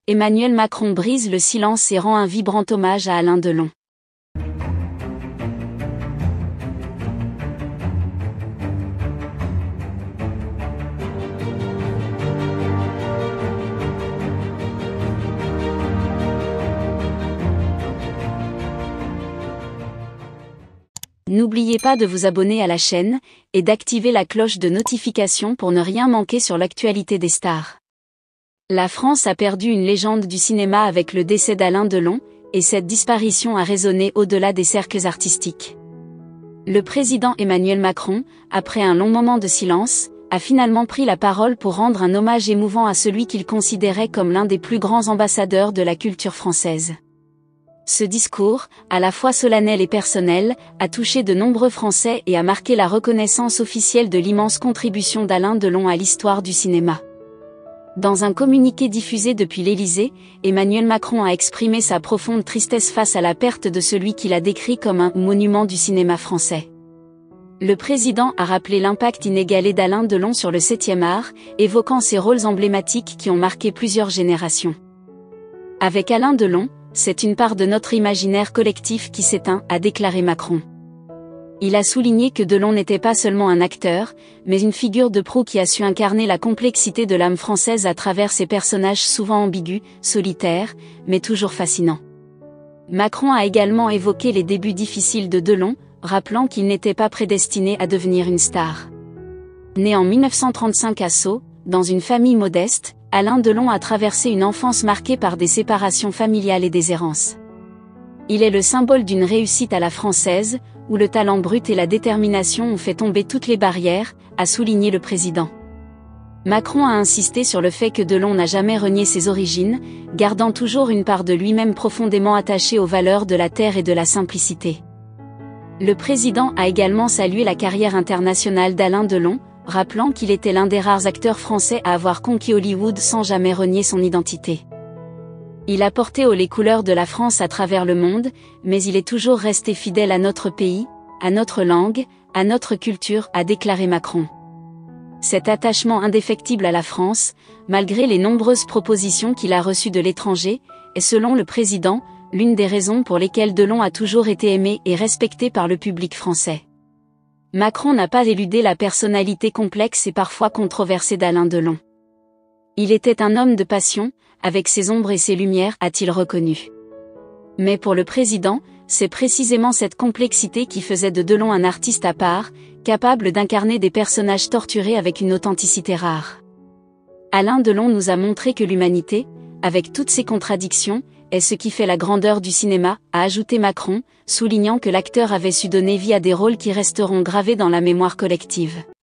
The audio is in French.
Emmanuel Macron brise le silence et rend un vibrant hommage à Alain Delon. N'oubliez pas de vous abonner à la chaîne et d'activer la cloche de notification pour ne rien manquer sur l'actualité des stars. La France a perdu une légende du cinéma avec le décès d'Alain Delon, et cette disparition a résonné au-delà des cercles artistiques. Le président Emmanuel Macron, après un long moment de silence, a finalement pris la parole pour rendre un hommage émouvant à celui qu'il considérait comme l'un des plus grands ambassadeurs de la culture française. Ce discours, à la fois solennel et personnel, a touché de nombreux Français et a marqué la reconnaissance officielle de l'immense contribution d'Alain Delon à l'histoire du cinéma. Dans un communiqué diffusé depuis l'Élysée, Emmanuel Macron a exprimé sa profonde tristesse face à la perte de celui qu'il a décrit comme un monument du cinéma français. Le président a rappelé l'impact inégalé d'Alain Delon sur le 7e art, évoquant ses rôles emblématiques qui ont marqué plusieurs générations. Avec Alain Delon, c'est une part de notre imaginaire collectif qui s'éteint, a déclaré Macron. Il a souligné que Delon n'était pas seulement un acteur, mais une figure de proue qui a su incarner la complexité de l'âme française à travers ses personnages souvent ambigus, solitaires, mais toujours fascinants. Macron a également évoqué les débuts difficiles de Delon, rappelant qu'il n'était pas prédestiné à devenir une star. Né en 1935 à Sceaux, dans une famille modeste, Alain Delon a traversé une enfance marquée par des séparations familiales et des errances. Il est le symbole d'une réussite à la française, où le talent brut et la détermination ont fait tomber toutes les barrières, a souligné le président. Macron a insisté sur le fait que Delon n'a jamais renié ses origines, gardant toujours une part de lui-même profondément attachée aux valeurs de la terre et de la simplicité. Le président a également salué la carrière internationale d'Alain Delon, rappelant qu'il était l'un des rares acteurs français à avoir conquis Hollywood sans jamais renier son identité. Il a porté haut les couleurs de la France à travers le monde, mais il est toujours resté fidèle à notre pays, à notre langue, à notre culture, a déclaré Macron. Cet attachement indéfectible à la France, malgré les nombreuses propositions qu'il a reçues de l'étranger, est selon le président, l'une des raisons pour lesquelles Delon a toujours été aimé et respecté par le public français. Macron n'a pas éludé la personnalité complexe et parfois controversée d'Alain Delon. Il était un homme de passion, avec ses ombres et ses lumières, a-t-il reconnu. Mais pour le président, c'est précisément cette complexité qui faisait de Delon un artiste à part, capable d'incarner des personnages torturés avec une authenticité rare. Alain Delon nous a montré que l'humanité, avec toutes ses contradictions, est ce qui fait la grandeur du cinéma, a ajouté Macron, soulignant que l'acteur avait su donner vie à des rôles qui resteront gravés dans la mémoire collective.